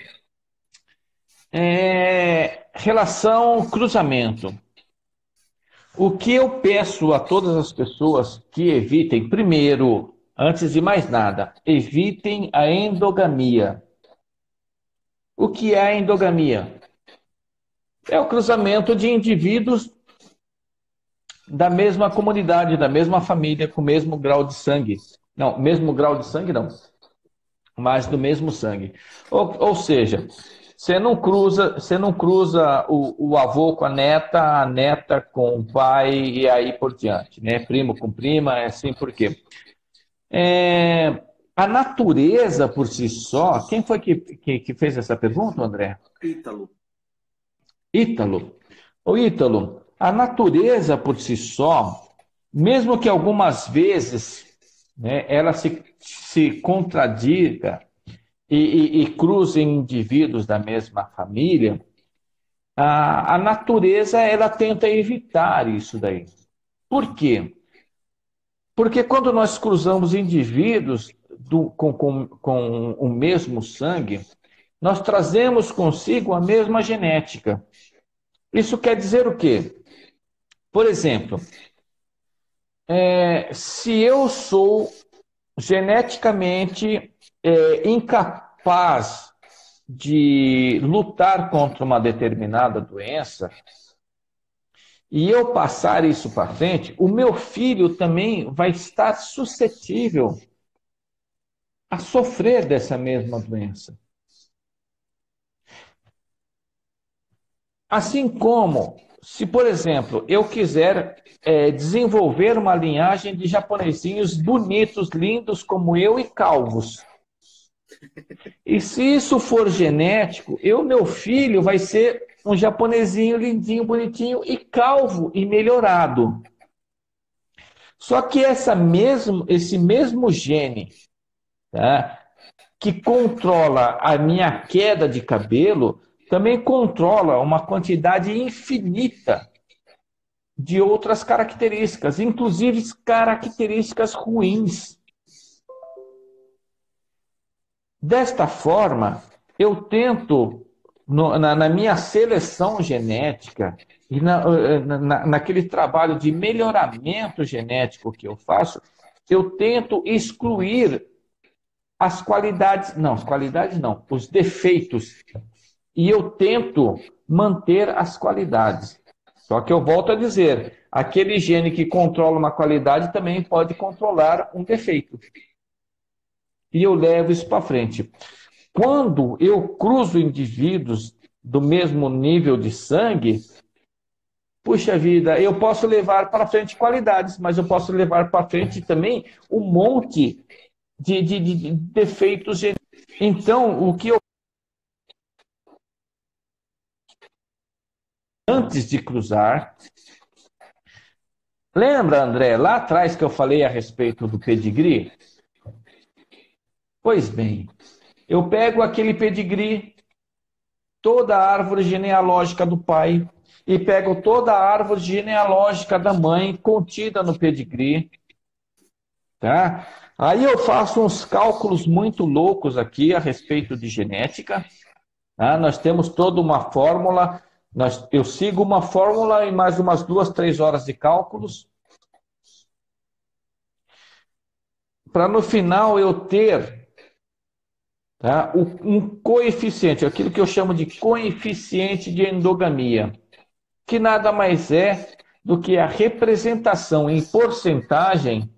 Relação cruzamento. O que eu peço a todas as pessoas que evitem, primeiro, antes de mais nada, evitem a endogamia. O que é a endogamia? É o cruzamento de indivíduos da mesma comunidade, da mesma família, com o mesmo grau de sangue. Não, mesmo grau de sangue não, mas do mesmo sangue. Ou seja, você não cruza o avô com a neta com o pai e aí por diante, né? Primo com prima, é assim por quê? A natureza por si só... Quem foi que fez essa pergunta, André? Ítalo. Ô, Ítalo, a natureza por si só, mesmo que algumas vezes, né, ela se contradiga e cruze em indivíduos da mesma família, a natureza ela tenta evitar isso daí. Por quê? Porque quando nós cruzamos indivíduos com o mesmo sangue, nós trazemos consigo a mesma genética. Isso quer dizer o quê? Por exemplo, se eu sou geneticamente incapaz de lutar contra uma determinada doença, e eu passar isso para frente, o meu filho também vai estar suscetível a sofrer dessa mesma doença. Assim como, se, por exemplo, eu quiser desenvolver uma linhagem de japonesinhos bonitos, lindos como eu e calvos. E se isso for genético, meu filho vai ser um japonesinho lindinho, bonitinho e calvo e melhorado. Só que esse mesmo gene, tá, que controla a minha queda de cabelo, também controla uma quantidade infinita de outras características, inclusive características ruins. Desta forma, eu tento, na minha seleção genética, e naquele trabalho de melhoramento genético que eu faço, eu tento excluir as qualidades não, os defeitos. E eu tento manter as qualidades. Só que eu volto a dizer, aquele gene que controla uma qualidade também pode controlar um defeito. E eu levo isso para frente. Quando eu cruzo indivíduos do mesmo nível de sangue, puxa vida, eu posso levar para frente qualidades, mas eu posso levar para frente também um monte de defeitos genéticos. Então, o que eu antes de cruzar. Lembra, André, lá atrás que eu falei a respeito do pedigree? Pois bem, eu pego aquele pedigree, toda a árvore genealógica do pai, e pego toda a árvore genealógica da mãe contida no pedigree, tá? Aí eu faço uns cálculos muito loucos aqui a respeito de genética. Tá? Nós temos toda uma fórmula. Eu sigo uma fórmula e mais umas 2, 3 horas de cálculos, para no final eu ter, tá, um coeficiente, aquilo que eu chamo de coeficiente de endogamia, que nada mais é do que a representação em porcentagem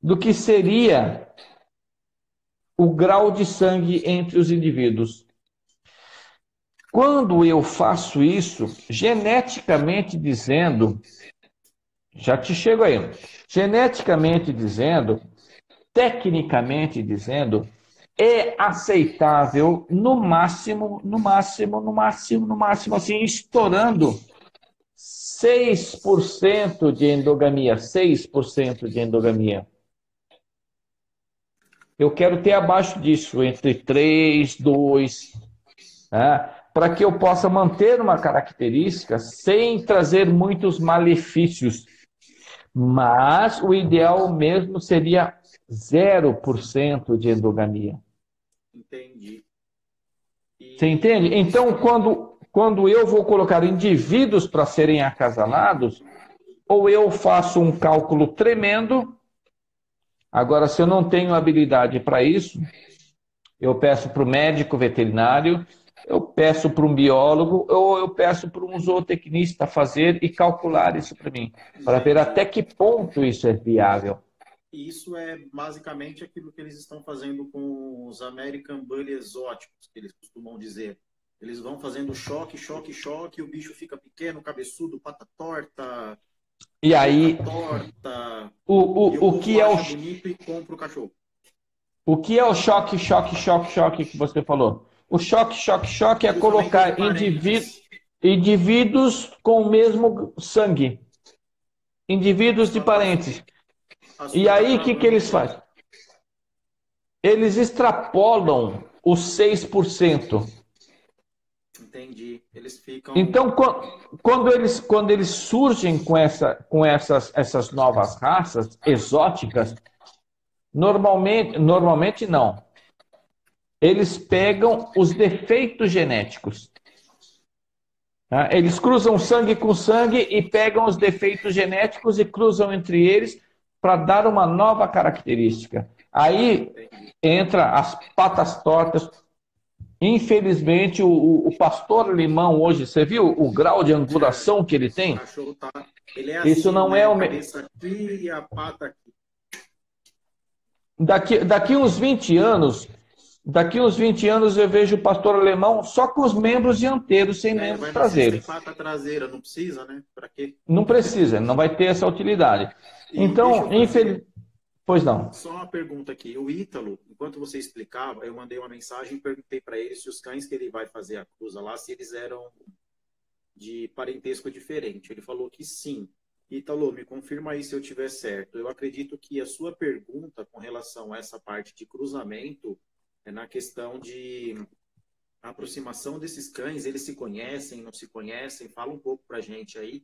do que seria o grau de sangue entre os indivíduos. Quando eu faço isso, geneticamente dizendo, já te chego aí, geneticamente dizendo, tecnicamente dizendo, é aceitável no máximo, assim, estourando 6% de endogamia, 6% de endogamia. Eu quero ter abaixo disso, entre 3, 2, né? Para que eu possa manter uma característica sem trazer muitos malefícios. Mas o ideal mesmo seria 0% de endogamia. Entendi. Você entende? Então, quando eu vou colocar indivíduos para serem acasalados, ou eu faço um cálculo tremendo. Agora, se eu não tenho habilidade para isso, eu peço para o médico veterinário, eu peço para um biólogo, ou eu peço para um zootecnista fazer e calcular isso para mim, para ver até que ponto isso é viável. Isso é basicamente aquilo que eles estão fazendo com os American Bully exóticos, que eles costumam dizer. Eles vão fazendo choque, choque, choque, e o bicho fica pequeno, cabeçudo, pata torta, e aí torta, o que é o bonito e compra o cachorro. O que é o choque, choque, choque, choque que você falou? O choque, choque, choque é colocar indivíduos com o mesmo sangue. Indivíduos de parentes. E aí, o que eles fazem? Eles extrapolam os 6%. Entendi. Eles ficam... Então, quando eles surgem com essas novas raças exóticas, normalmente não. Eles pegam os defeitos genéticos. Tá? Eles cruzam sangue com sangue e pegam os defeitos genéticos e cruzam entre eles para dar uma nova característica. Aí entra as patas tortas. Infelizmente, o pastor alemão hoje, você viu o grau de angulação que ele tem? O cachorro tá... Ele é assim, isso não é o cabeça aqui e a pata aqui. Daqui uns 20 anos eu vejo o pastor alemão só com os membros dianteiros, sem membros traseiros. Sem pata traseira, não precisa, né? Para quê? Não precisa, não vai ter essa utilidade. Então, infelizmente... Pois não. Só uma pergunta aqui. O Ítalo, enquanto você explicava, eu mandei uma mensagem e perguntei para ele se os cães que ele vai fazer a cruza lá, se eles eram de parentesco diferente. Ele falou que sim. Ítalo, me confirma aí se eu tiver certo. Eu acredito que a sua pergunta com relação a essa parte de cruzamento é na questão de aproximação desses cães. Eles se conhecem, não se conhecem? Fala um pouco para a gente aí.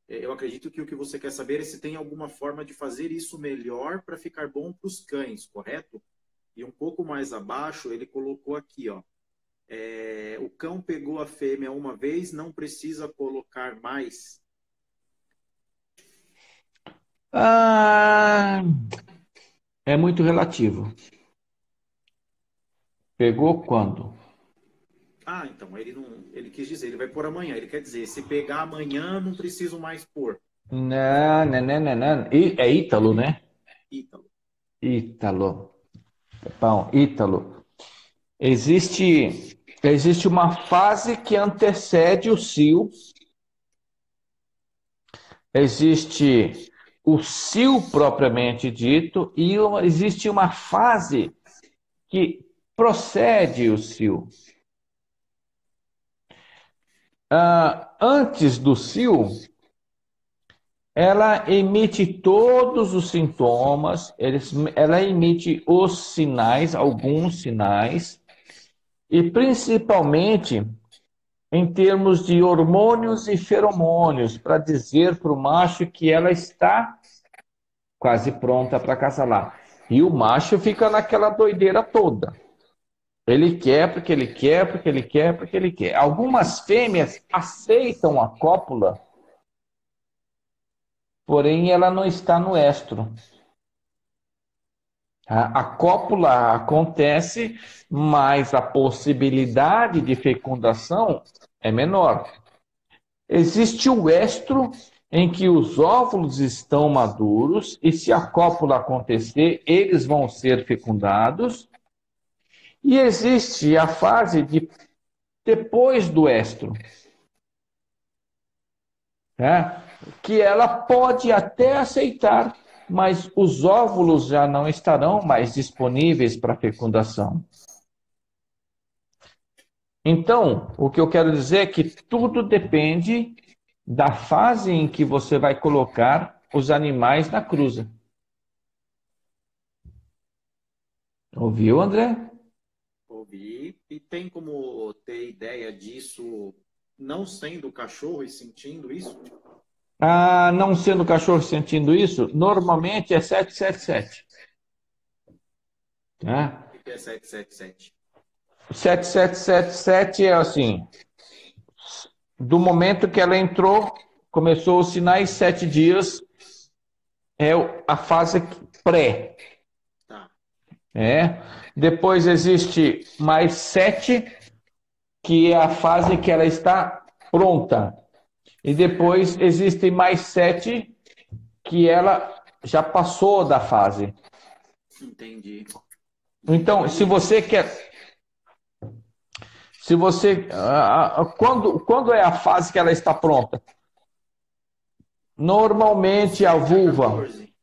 Eu acredito que o que você quer saber é se tem alguma forma de fazer isso melhor para ficar bom para os cães, correto? E um pouco mais abaixo, ele colocou aqui, ó. O cão pegou a fêmea uma vez, não precisa colocar mais. Ah, é muito relativo. Pegou quando? Ah, então, ele quis dizer, ele vai pôr amanhã. Ele quer dizer, se pegar amanhã, não preciso mais pôr. Não, não, não, não, não. É Ítalo, né? Ítalo. Ítalo. Bom, Ítalo. Existe uma fase que antecede o cio. Existe o cio propriamente dito e existe uma fase que procede o cio. Antes do cio, ela emite todos os sintomas, ela emite os sinais, alguns sinais, e principalmente em termos de hormônios e feromônios, para dizer para o macho que ela está quase pronta para acasalar. E o macho fica naquela doideira toda. Ele quer porque ele quer, porque ele quer, porque ele quer. Algumas fêmeas aceitam a cópula, porém ela não está no estro. A cópula acontece, mas a possibilidade de fecundação é menor. Existe o estro, em que os óvulos estão maduros, e se a cópula acontecer, eles vão ser fecundados. E existe a fase de depois do estro, né? Que ela pode até aceitar, mas os óvulos já não estarão mais disponíveis para fecundação. Então, o que eu quero dizer é que tudo depende da fase em que você vai colocar os animais na cruza. Ouviu, André? Ouvi. E tem como ter ideia disso não sendo cachorro e sentindo isso? Não sendo cachorro sentindo isso, normalmente é 777. Né? O que é 777? 7777 é assim, do momento que ela entrou, começou os sinais, 7 dias é a fase pré. Tá. Depois existe mais 7, que é a fase que ela está pronta. E depois existem mais 7, que ela já passou da fase. Entendi. Então, Aí, se você quer. Se você. Quando é a fase que ela está pronta? Normalmente a 7 a vulva, 14.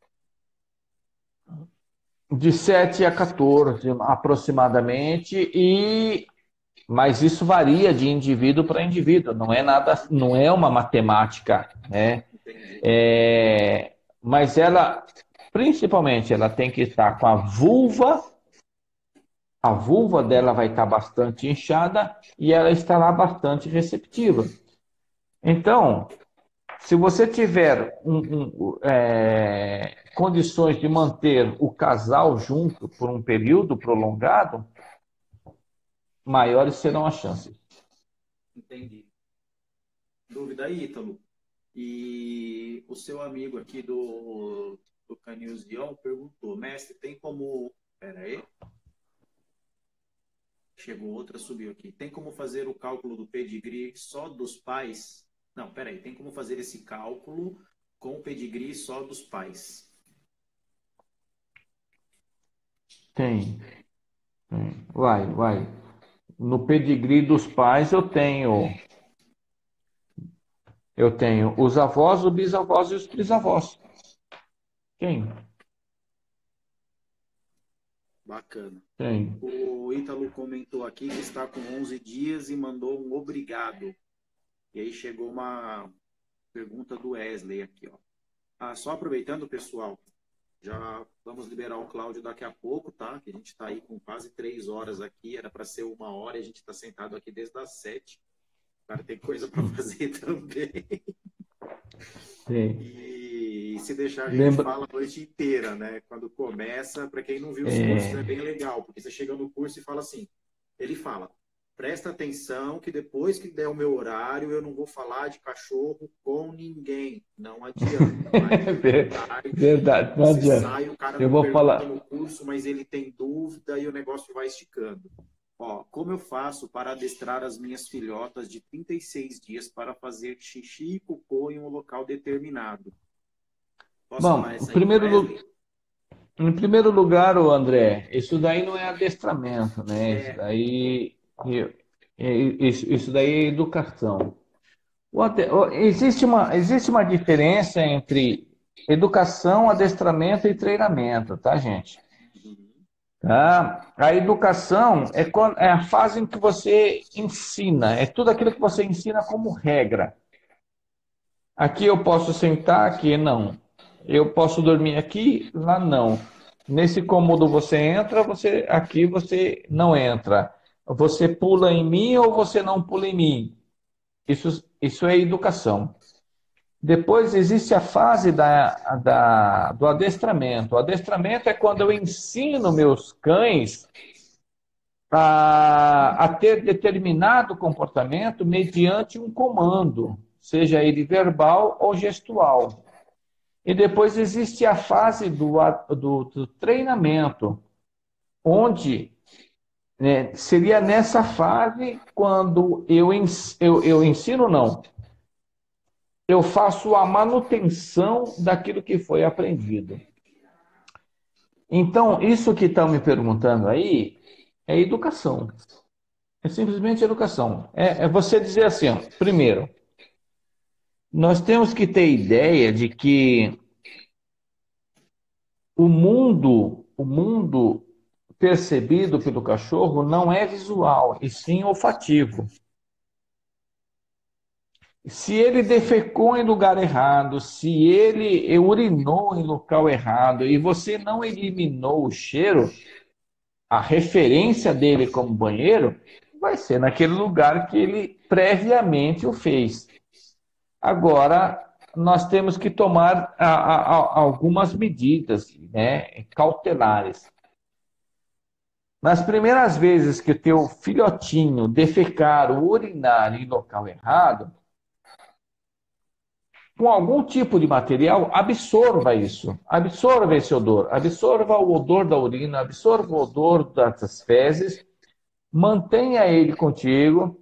de 7 a 14 aproximadamente, mas isso varia de indivíduo para indivíduo, não é nada, não é uma matemática, né? Entendi. Mas ela, principalmente, ela tem que estar com a vulva dela vai estar bastante inchada e ela estará bastante receptiva. Então, se você tiver condições de manter o casal junto por um período prolongado, maiores serão as chances. Entendi. Dúvida aí, Ítalo. E o seu amigo aqui do Canils Guion perguntou, mestre, tem como... Pera aí. Chegou outra, subiu aqui. Tem como fazer o cálculo do pedigree só dos pais? Não, pera aí. Tem como fazer esse cálculo com o pedigree só dos pais? Tem. Vai. No pedigree dos pais eu tenho os avós, os bisavós e os trisavós. Quem? Bacana. Tem. O Ítalo comentou aqui que está com 11 dias e mandou um obrigado. E aí chegou uma pergunta do Wesley aqui, ó. Só aproveitando, pessoal, já vamos liberar o Cláudio daqui a pouco, tá? Que a gente está aí com quase 3 horas aqui, era para ser 1 hora e a gente está sentado aqui desde as 7. O cara tem coisa para fazer também. Sim. E se deixar, a gente Lembra... fala a noite inteira, né? Quando começa, para quem não viu os cursos, é É... bem legal, porque você chega no curso e fala assim, ele fala, presta atenção que depois que der o meu horário, eu não vou falar de cachorro com ninguém. Não adianta. Vai vir tarde, Verdade, não você adianta. sai, o cara Eu não vou pergunta falar. no curso, mas ele tem dúvida e o negócio vai esticando. Ó, como eu faço para adestrar as minhas filhotas de 36 dias para fazer xixi e cocô em um local determinado? Posso falar Bom, essa aí pro Wesley? em primeiro lugar, o André, isso daí não é adestramento, né? É, Isso daí é educação. Existe uma diferença entre educação, adestramento e treinamento, tá, gente? uhum, Tá? A educação é a fase em que você ensina, é tudo aquilo que você ensina como regra. Aqui eu posso sentar, aqui não. Eu posso dormir aqui, lá não. Nesse cômodo você entra, aqui você não entra. Você pula em mim ou você não pula em mim. Isso é educação. Depois existe a fase do adestramento. O adestramento é quando eu ensino meus cães a ter determinado comportamento mediante um comando, seja ele verbal ou gestual. E depois existe a fase do treinamento, onde né, seria nessa fase quando eu ensino, não, eu faço a manutenção daquilo que foi aprendido. Então, isso que estão me perguntando aí é educação. É simplesmente educação. É você dizer assim, ó, primeiro, nós temos que ter ideia de que o mundo percebido pelo cachorro não é visual, e sim olfativo. Se ele defecou em lugar errado, se ele urinou em local errado e você não eliminou o cheiro, a referência dele como banheiro vai ser naquele lugar que ele previamente o fez. Agora, nós temos que tomar algumas medidas, né, cautelares. Nas primeiras vezes que o teu filhotinho defecar ou urinar em local errado, com algum tipo de material, absorva isso. Absorva esse odor. Absorva o odor da urina, absorva o odor das fezes, mantenha ele contigo.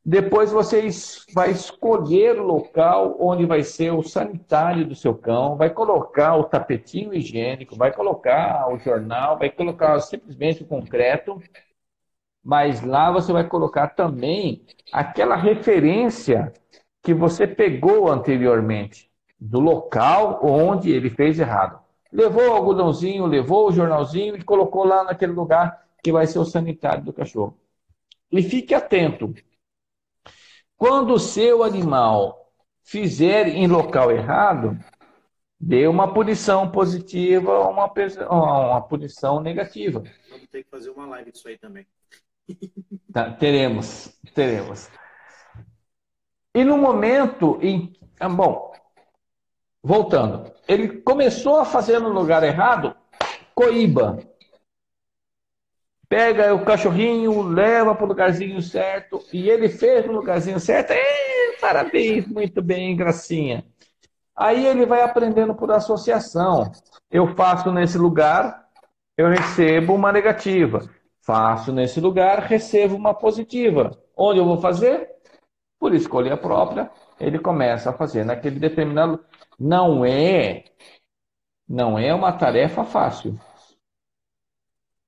Depois você vai escolher o local onde vai ser o sanitário do seu cão, vai colocar o tapetinho higiênico, vai colocar o jornal, vai colocar simplesmente o concreto, mas lá você vai colocar também aquela referência que você pegou anteriormente, do local onde ele fez errado. Levou o algodãozinho, levou o jornalzinho e colocou lá naquele lugar que vai ser o sanitário do cachorro. E fique atento. Quando o seu animal fizer em local errado, dê uma punição positiva ou uma punição negativa. vamos ter que fazer uma live disso aí também. Tá? Teremos. E no momento em. Bom, voltando. Ele começou a fazer no lugar errado, coíba. Pega o cachorrinho, leva para o lugarzinho certo, e ele fez no lugarzinho certo. Parabéns, muito bem, gracinha. Aí ele vai aprendendo por associação. Eu faço nesse lugar, eu recebo uma negativa. Faço nesse lugar, recebo uma positiva. Onde eu vou fazer? Por escolha própria, ele começa a fazer naquele determinado. Não é, não é uma tarefa fácil.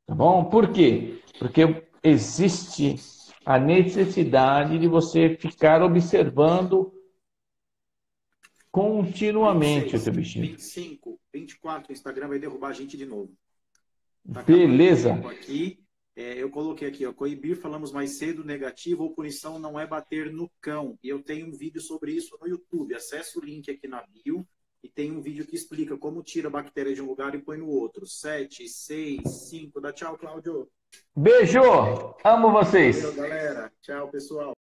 Tá bom? Por quê? Porque existe a necessidade de você ficar observando continuamente o 26, teu bichinho. 25, 24, o Instagram vai derrubar a gente de novo. Tá acabando o Beleza? tempo aqui. Eu coloquei aqui, ó, coibir, falamos mais cedo, negativo ou punição não é bater no cão. E eu tenho um vídeo sobre isso no YouTube. Acesse o link aqui na bio e tem um vídeo que explica como tira a bactéria de um lugar e põe no outro. 7, 6, 5. Dá tchau, Cláudio. Beijo! Amo Valeu, vocês! galera. Tchau, pessoal.